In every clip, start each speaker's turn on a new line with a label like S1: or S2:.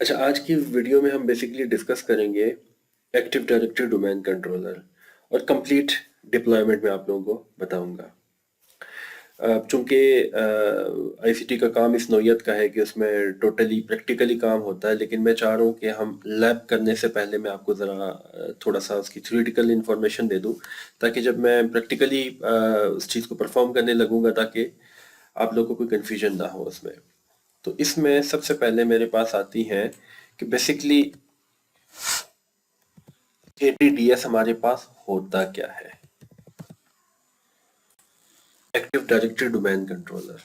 S1: अच्छा, आज की वीडियो में हम बेसिकली डिस्कस करेंगे एक्टिव डायरेक्टरी डोमेन कंट्रोलर और कंप्लीट डिप्लॉयमेंट में आप लोगों को बताऊंगा। चूंकि आईसीटी का काम इस नौयत का है कि उसमें टोटली प्रैक्टिकली काम होता है, लेकिन मैं चाह रहा हूँ कि हम लैब करने से पहले मैं आपको ज़रा थोड़ा सा उसकी थ्योरेटिकल इंफॉर्मेशन दे दूँ, ताकि जब मैं प्रैक्टिकली उस चीज़ को परफॉर्म करने लगूंगा ताकि आप लोगों को कोई कन्फ्यूजन ना हो उसमें। तो इसमें सबसे पहले मेरे पास आती हैं कि बेसिकली एटीडीएस हमारे पास होता क्या है। Active directory domain controller.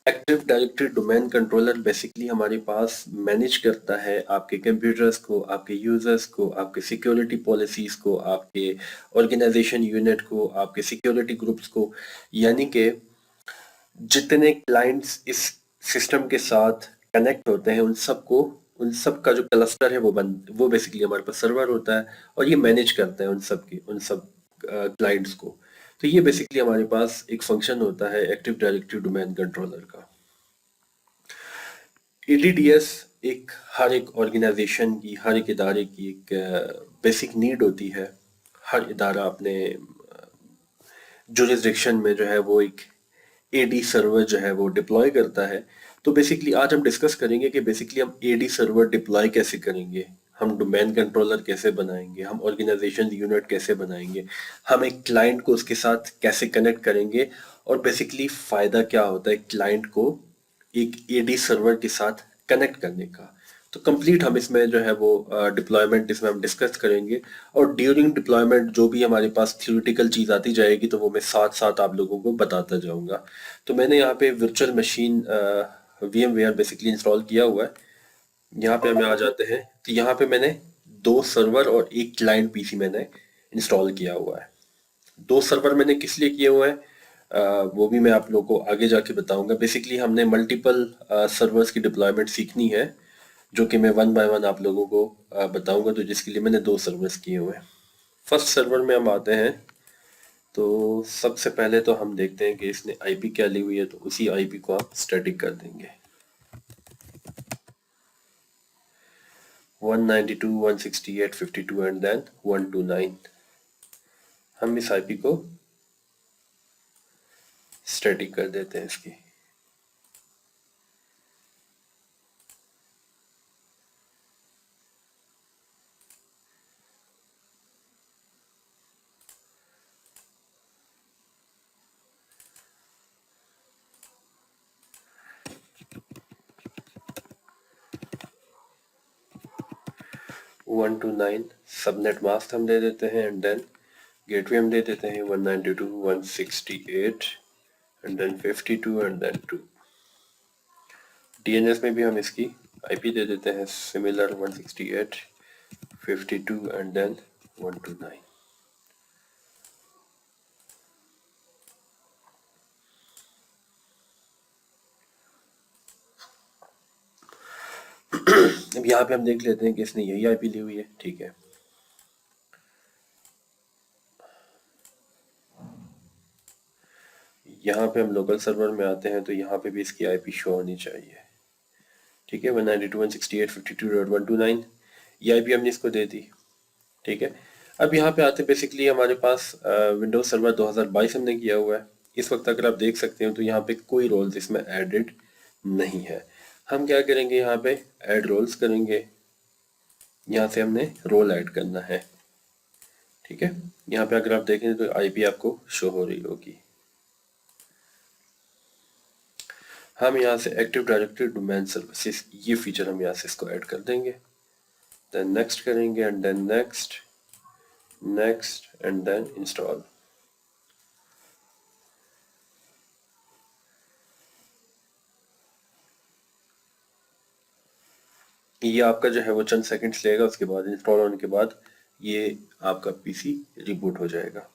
S1: Active directory domain controller basically हमारे पास मैनेज करता है आपके कंप्यूटर्स को, आपके यूजर्स को, आपके सिक्योरिटी पॉलिसीज को, आपके ऑर्गेनाइजेशन यूनिट को, आपके सिक्योरिटी ग्रुप्स को, यानी कि जितने क्लाइंट्स इस सिस्टम के साथ कनेक्ट होते हैं उन सब का जो क्लस्टर है वो बेसिकली हमारे पास सर्वर होता है और ये मैनेज करता है उन सब क्लाइंट्स को। तो ये बेसिकली हमारे पास एक फंक्शन होता है एक्टिव डायरेक्टरी डोमेन कंट्रोलर का। एटीडीएस एक हर एक ऑर्गेनाइजेशन की, हर एक इदारे की एक बेसिक नीड होती है। हर इदारा अपने जुरिस्डिक्शन में जो है वो एक एडी सर्वर जो है वो डिप्लॉय करता है। तो बेसिकली आज हम डिस्कस करेंगे कि बेसिकली हम एडी सर्वर डिप्लॉय कैसे करेंगे, हम डोमेन कंट्रोलर कैसे बनाएंगे, हम ऑर्गेनाइजेशन यूनिट कैसे बनाएंगे, हम एक क्लाइंट को उसके साथ कैसे कनेक्ट करेंगे, और बेसिकली फायदा क्या होता है क्लाइंट को एक एडी सर्वर के साथ कनेक्ट करने का। तो कंप्लीट हम इसमें जो है वो डिप्लॉयमेंट इसमें हम डिस्कस करेंगे, और ड्यूरिंग डिप्लॉयमेंट जो भी हमारे पास थ्योरेटिकल चीज आती जाएगी तो वो मैं साथ साथ आप लोगों को बताता जाऊंगा। तो मैंने यहाँ पे virtual machine VMware basically install किया हुआ है। यहाँ पे हमें आ जाते हैं तो यहाँ पे मैंने दो सर्वर और एक क्लाइंट पीसी मैंने इंस्टॉल किया हुआ है। दो सर्वर मैंने किस लिए किए हुए हैं वो भी मैं आप लोगों को आगे जाके बताऊंगा। बेसिकली हमने मल्टीपल सर्वर्स की डिप्लॉयमेंट सीखनी है, जो कि मैं वन बाय वन आप लोगों को बताऊंगा, तो जिसके लिए मैंने दो सर्वर्स किए हुए हैं। फर्स्ट सर्वर में हम आते हैं। तो सबसे पहले तो हम देखते हैं कि इसने आईपी क्या ली हुई है, तो उसी आईपी को आप स्टैटिक कर देंगे। 192.168.52 एंड देन 129। हम इस आईपी को स्टैटिक कर देते हैं इसकी। One two nine subnet mask हम दे देते हैं, एंड देन गेटवे हम दे देते हैं 192.168 and then 52 and then 2। DNS में भी हम इसकी आईपी दे देते हैं सिमिलर 168 52 एंड देन 129। अब यहाँ पे हम देख लेते हैं कि इसने यही आईपी ली हुई है, ठीक है। यहाँ पे हम लोकल सर्वर में आते हैं तो यहाँ पे भी इसकी आईपी शो होनी चाहिए, ठीक है। 192.168.52.129 ये आईपी हमने इसको दे दी, ठीक है। अब यहाँ पे आते बेसिकली हमारे पास विंडोज सर्वर 2022 हमने किया हुआ है। इस वक्त अगर आप देख सकते हो तो यहाँ पे कोई रोल्स इसमें एडेड नहीं है। हम क्या करेंगे, यहाँ पे ऐड रोल्स करेंगे। यहाँ से हमने रोल ऐड करना है, ठीक है। यहाँ पे अगर आप देखें तो आईपी आपको शो हो रही होगी। हम यहाँ से एक्टिव डायरेक्टरी डोमेन सर्विसेज ये फीचर हम यहाँ से इसको ऐड कर देंगे। देन नेक्स्ट करेंगे and then next, next and then install. ये आपका जो है वो चंद सेकंड्स लेगा, उसके बाद इंस्टॉल होने के बाद ये आपका पीसी रिबूट हो जाएगा।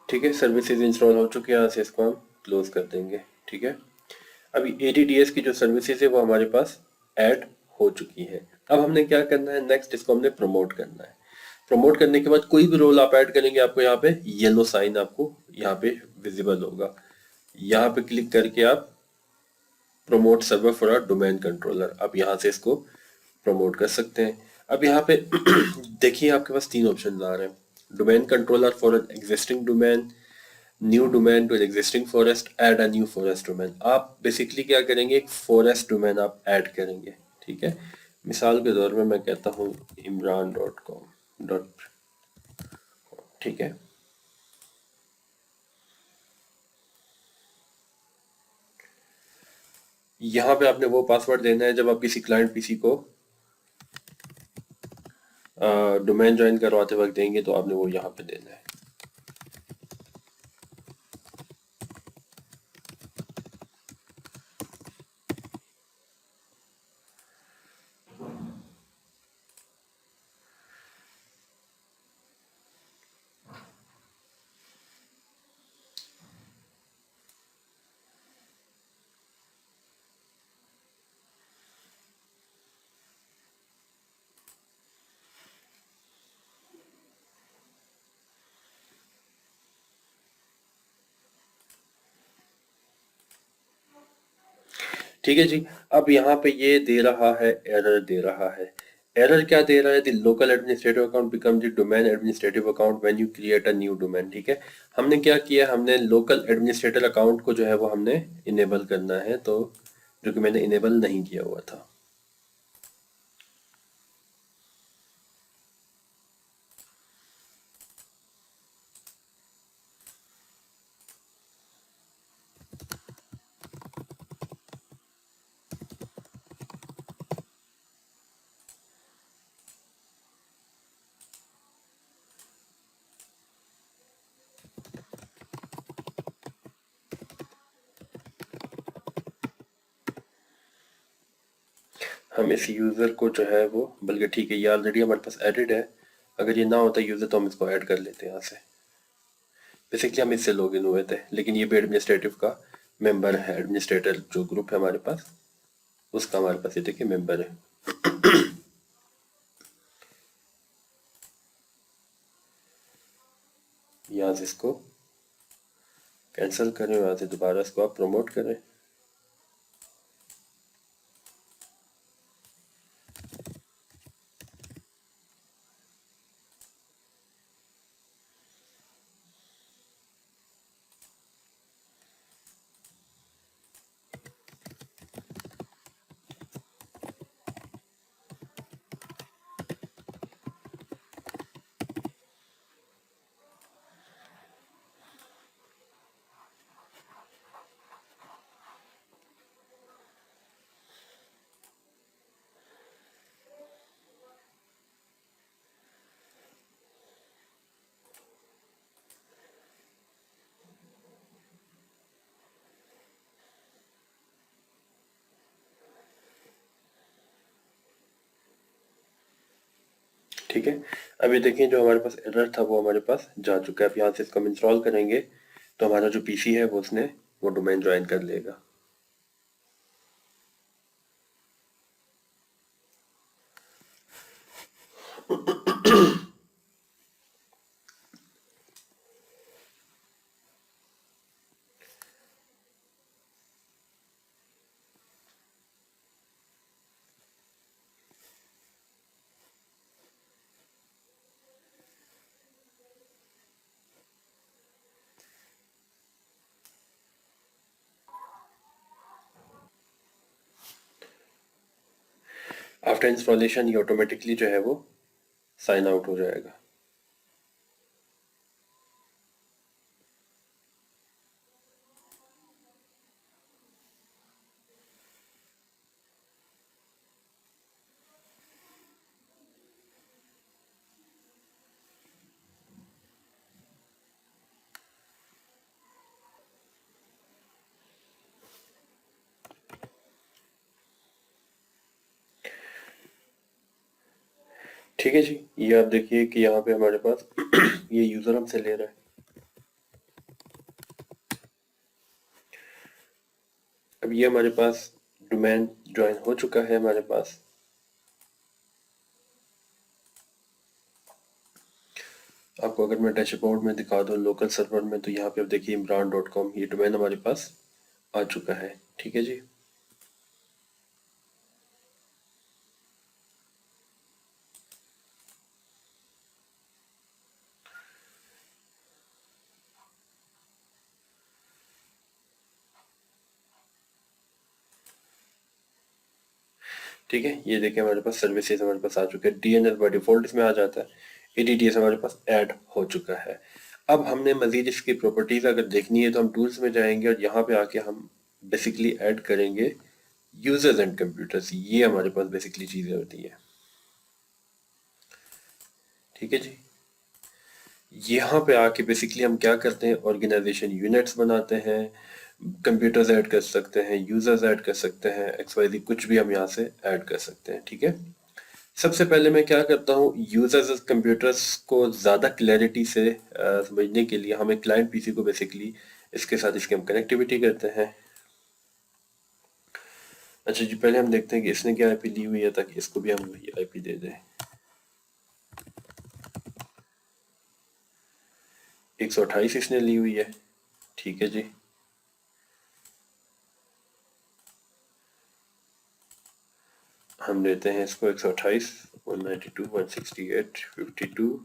S1: ठीक है, सर्विसेज इंस्टॉल हो चुकी है, यहाँ से इसको हम क्लोज कर देंगे। ठीक है, अभी ADDS की जो सर्विसेज है वो हमारे पास ऐड हो चुकी है। अब हमने क्या करना है, नेक्स्ट इसको हमने प्रमोट करना है। प्रमोट करने के बाद कोई भी रोल आप ऐड करेंगे, आपको यहाँ पे येलो साइन आपको यहाँ पे विजिबल होगा। यहाँ पे क्लिक करके आप promote server for a domain controller, आप यहाँ से इसको प्रमोट कर सकते हैं। अब यहाँ पे देखिए आपके पास तीन ऑप्शन आ रहे हैं, domain controller for an existing domain, new domain to an existing forest, add a new forest domain. आप बेसिकली क्या करेंगे, एक फॉरेस्ट डोमेन आप ऐड करेंगे। ठीक है, मिसाल के तौर में मैं कहता हूँ imran.com. ठीक है, यहाँ पे आपने वो पासवर्ड देना है जब आप किसी क्लाइंट पीसी को डोमेन ज्वाइन करवाते वक्त देंगे, तो आपने वो यहाँ पे देना है। ठीक है जी, अब यहाँ पे ये दे रहा है, एरर दे रहा है। एरर क्या दे रहा है, the local administrative account become the domain administrative account when you create a new domain. ठीक है, हमने क्या किया, हमने लोकल एडमिनिस्ट्रेटर अकाउंट को जो है वो हमने इनेबल करना है, तो जो कि मैंने इनेबल नहीं किया हुआ था। हम इस यूजर को जो है वो, बल्कि ठीक है, ये ऑलरेडी हमारे पास एडिड है। अगर ये ना होता यूजर तो हम इसको ऐड कर लेते हैं यहाँ से। बेसिकली हम इससे लॉगिन हुए थे, लेकिन ये भी एडमिनिस्ट्रेटिव का मेंबर है। एडमिनिस्ट्रेटर जो ग्रुप है हमारे पास, उसका हमारे पास ये देखिए मेंबर है। यहाँ से इसको कैंसिल करें, यहाँ से दोबारा इसको आप प्रमोट करें। ठीक है, अब ये देखिए जो हमारे पास एरर था वो हमारे पास जा चुका है। अब यहाँ से इसको हम इंस्टॉल करेंगे तो हमारा जो पीसी है वो उसने वो डोमेन ज्वाइन कर लेगा। आफ्टर इंस्टॉलेशन ये ऑटोमेटिकली जो है वो साइन आउट हो जाएगा। ठीक है जी, ये आप देखिए कि यहाँ पे हमारे पास ये यूजर हमसे ले रहा है। अब ये हमारे पास डोमेन ज्वाइन हो चुका है हमारे पास। आपको अगर मैं डैशबोर्ड में दिखा दूँ लोकल सर्वर में, तो यहाँ पे आप देखिए imran.com, ये डोमेन हमारे पास आ चुका है। ठीक है जी। ठीक है, ये देखिए हमारे पास सर्विसेज हमारे पास आ चुके हैं। डीएनएस बाय डिफॉल्ट इसमें आ जाता है। एडीटीएस हमारे पास ऐड हो चुका है। अब हमने मजीद इसकी प्रॉपर्टीज अगर देखनी है तो हम टूल्स में जाएंगे और यहाँ पे आके हम बेसिकली ऐड करेंगे यूजर्स एंड कंप्यूटर्स। ये हमारे पास बेसिकली चीजें होती है। ठीक है जी। यहाँ पे आके बेसिकली हम क्या करते हैं, ऑर्गेनाइजेशन यूनिट्स बनाते हैं, कंप्यूटर्स ऐड कर सकते हैं, यूजर्स ऐड कर सकते हैं, XYZ कुछ भी हम यहाँ से ऐड कर सकते हैं। ठीक है। सबसे पहले मैं क्या करता हूँ, यूजर्स कंप्यूटर्स को ज़्यादा क्लैरिटी से समझने के लिए हम एक क्लाइंट पीसी को बेसिकली इसके साथ इसकी हम कनेक्टिविटी करते हैं। अच्छा जी, पहले हम देखते हैं कि इसने क्या आईपी ली हुई है, ताकि इसको भी हम वही आईपी दे दें। 128 इसने ली हुई है। ठीक है जी। हम लेते हैं इसको 128, 192, 168, 52,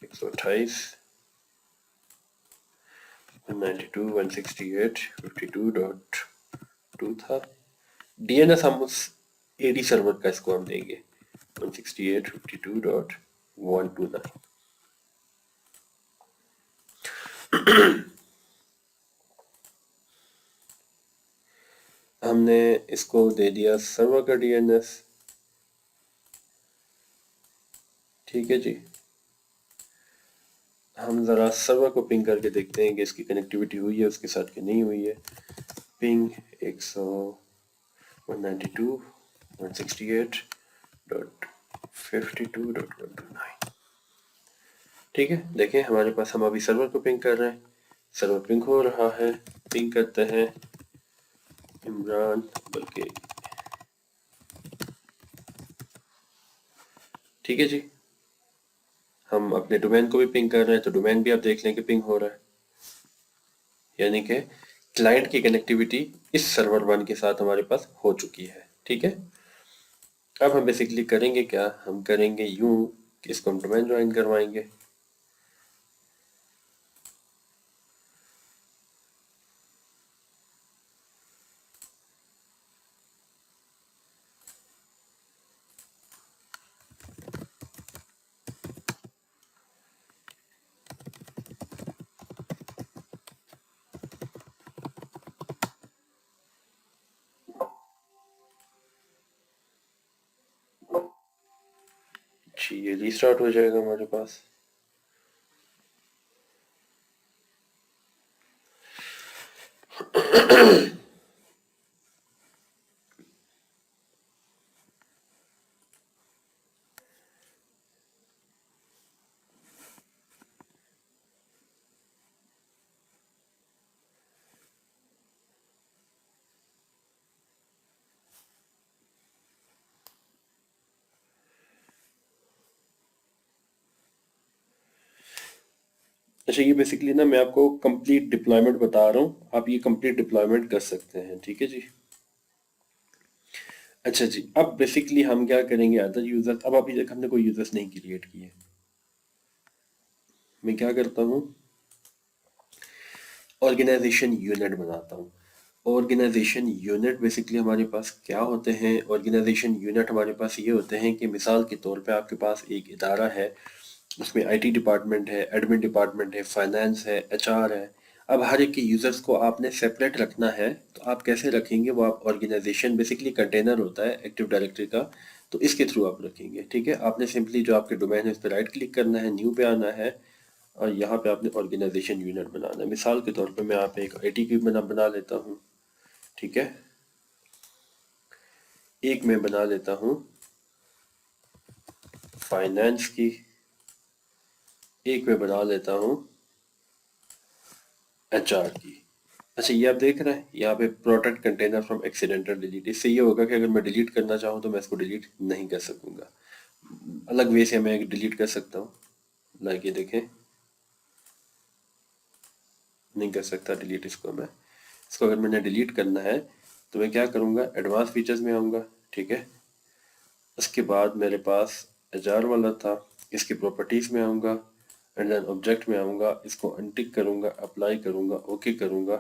S1: 128, 192, 168, 52.2 था। डीएनएस हम उस एडी सर्वर का इसको हम देंगे 168.52.129। हमने इसको दे दिया सर्वर का डीएनएस। ठीक है जी। हम ज़रा सर्वर को पिंग करके देखते हैं कि इसकी कनेक्टिविटी हुई है उसके साथ कि नहीं हुई है। पिंग 192, 168.52.129। ठीक है, देखें हमारे पास, हम अभी सर्वर को पिंग कर रहे हैं, सर्वर पिंग हो रहा है। पिंग करते हैं इमरान, बल्कि ठीक है जी। हम अपने डोमेन को भी पिंग कर रहे हैं, तो डोमेन भी आप देख लें कि पिंग हो रहा है, यानी कि क्लाइंट की कनेक्टिविटी इस सर्वर वन के साथ हमारे पास हो चुकी है। ठीक है। अब हम बेसिकली करेंगे क्या, हम करेंगे यूं कि इसको हम डोमेन ज्वाइन करवाएंगे। जी, ये रीस्टार्ट हो जाएगा हमारे पास। अच्छा, ये बेसिकली ना मैं आपको कंप्लीट डिप्लॉयमेंट बता रहा हूँ, आप ये कंप्लीट डिप्लॉयमेंट कर सकते हैं। ठीक है जी। अच्छा जी, अब बेसिकली हम क्या करेंगे, अदर यूजर्स, अब अभी तक हमने कोई यूजर्स नहीं क्रिएट किए। मैं क्या करता हूँ, ऑर्गेनाइजेशन यूनिट बनाता हूँ। ऑर्गेनाइजेशन यूनिट बेसिकली हमारे पास क्या होते हैं, ऑर्गेनाइजेशन यूनिट हमारे पास ये होते हैं कि मिसाल के तौर पे आपके पास एक इदारा है, उसमें आईटी डिपार्टमेंट है, एडमिन डिपार्टमेंट है, फाइनेंस है, एचआर है। अब हर एक के यूजर्स को आपने सेपरेट रखना है, तो आप कैसे रखेंगे, वो आप ऑर्गेनाइजेशन बेसिकली कंटेनर होता है एक्टिव डायरेक्टरी का, तो इसके थ्रू आप रखेंगे। ठीक है। आपने सिंपली जो आपके डोमेन है उस पर राइट क्लिक करना है, न्यू पे आना है, और यहाँ पे आपने ऑर्गेनाइजेशन यूनिट बनाना है। मिसाल के तौर पे मैं यहाँ पे एक आईटी की बना लेता हूँ। ठीक है। एक मैं बना लेता हूँ फाइनेंस की, एक मैं बना लेता हूँ एचआर की। अच्छा, ये आप देख रहे हैं यहाँ पे protect container from accidental delete. इससे ये होगा कि अगर मैं डिलीट करना चाहूँ तो मैं इसको डिलीट नहीं कर सकूंगा। अलग वे से मैं डिलीट कर सकता हूँ, लाइक ये देखें, नहीं कर सकता डिलीट इसको मैं। इसको अगर मैंने डिलीट करना है तो मैं क्या करूँगा, एडवांस फीचर्स में आऊँगा, ठीक है। उसके बाद मेरे पास एजार वाला था, इसकी प्रॉपर्टीज़ में आऊँगा, एंड देन ऑब्जेक्ट में आऊँगा, इसको अनटिक करूँगा, अप्लाई करूँगा, ओके करूँगा।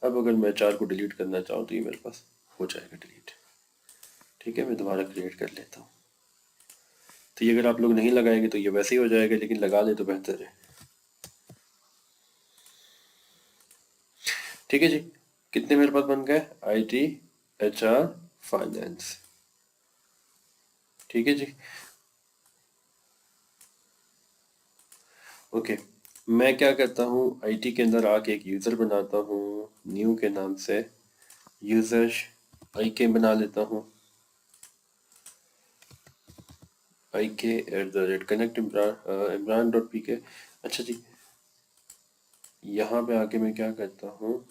S1: अब अगर मैं एचआर को डिलीट करना चाहूँ तो ये मेरे पास हो जाएगा डिलीट, ठीक है। मैं दोबारा क्रिएट कर लेता हूँ। तो ये अगर आप लोग नहीं लगाएंगे तो ये वैसे ही हो जाएगा, लेकिन लगा ले तो बेहतर है, ठीक है जी। कितने मेरे पास बन गए, IT, HR, फाइनेंस, ठीक है जी। ओके, मैं क्या करता हूँ, IT के अंदर आके एक यूज़र बनाता हूँ न्यू के नाम से, यूजर IK बना लेता हूँ, IK@connect imran.pk। अच्छा जी, यहाँ पे आके मैं क्या करता हूँ,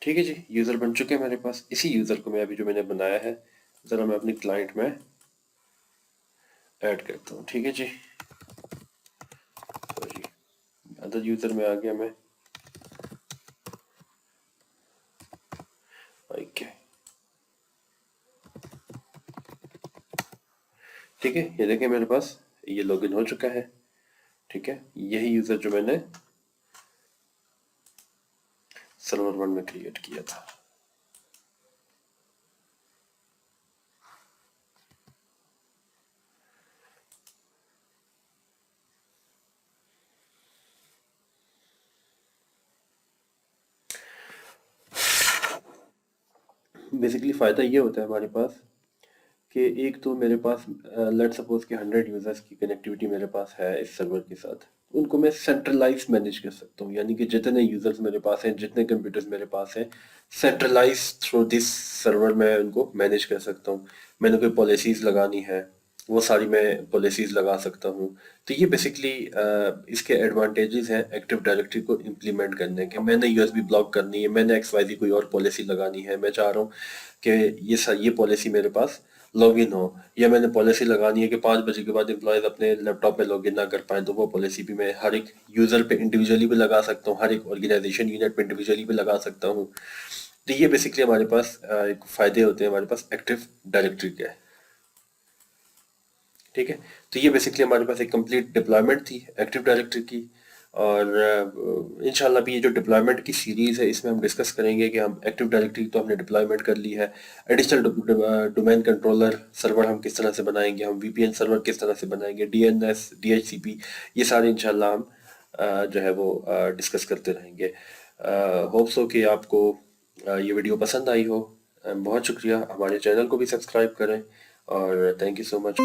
S1: ठीक है जी, यूज़र बन चुके हैं मेरे पास। इसी यूज़र को मैं अभी जो मैंने बनाया है ज़रा मैं अपनी क्लाइंट में ऐड करता हूँ, ठीक है जी। सॉरी, अदर यूज़र में आ गया मैं, IK, ठीक है। ये देखें मेरे पास ये लॉगिन हो चुका है, ठीक है। यही यूज़र जो मैंने सर्वर 1 में क्रिएट किया था। बेसिकली फ़ायदा ये होता है हमारे पास कि एक तो मेरे पास लेट सपोज कि 100 यूज़र्स की कनेक्टिविटी मेरे पास है इस सर्वर के साथ, उनको मैं सेंट्रलाइज मैनेज कर सकता हूँ, यानी कि जितने यूज़र्स मेरे पास हैं, जितने कंप्यूटर्स मेरे पास हैं, सेंट्रलाइज थ्रू दिस सर्वर मैं उनको मैनेज कर सकता हूँ। मैंने कोई पॉलिसीज़ लगानी है, वो सारी मैं पॉलिसीज़ लगा सकता हूँ। तो ये बेसिकली इसके एडवांटेजेस हैं एक्टिव डायरेक्टरी को इम्प्लीमेंट करने के। मैंने यूएसबी ब्लॉक करनी है, मैंने XYZ कोई और पॉलिसी लगानी है, मैं चाह रहा हूँ कि ये पॉलिसी मेरे पास लॉगिन हो, या मैंने पॉलिसी लगानी है कि 5 बजे के बाद एम्प्लॉयज़ अपने लैपटॉप पे लॉगिन ना कर पाए, तो वो पॉलिसी भी मैं हर एक यूज़र पे इंडिविजुअली भी लगा सकता हूँ, हर एक ऑर्गेनाइजेशन यूनिट पे इंडिविजुअली भी लगा सकता हूँ। तो ये बेसिकली हमारे पास एक फ़ायदे होते हैं हमारे पास एक्टिव डायरेक्टरी के, ठीक है। तो ये बेसिकली हमारे पास एक कंप्लीट डिप्लॉयमेंट थी एक्टिव डायरेक्टरी की। और इंशाल्लाह भी ये जो डिप्लॉयमेंट की सीरीज़ है इसमें हम डिस्कस करेंगे कि हम एक्टिव डायरेक्टरी तो हमने डिप्लॉयमेंट कर ली है, एडिशनल डोमेन कंट्रोलर सर्वर हम किस तरह से बनाएंगे, हम VPN सर्वर किस तरह से बनाएंगे, DNS DHCP, ये सारे इंशाल्लाह हम जो है वो डिस्कस करते रहेंगे। होप्स हो कि आपको ये वीडियो पसंद आई हो। बहुत शुक्रिया, हमारे चैनल को भी सब्सक्राइब करें, और थैंक यू सो मच।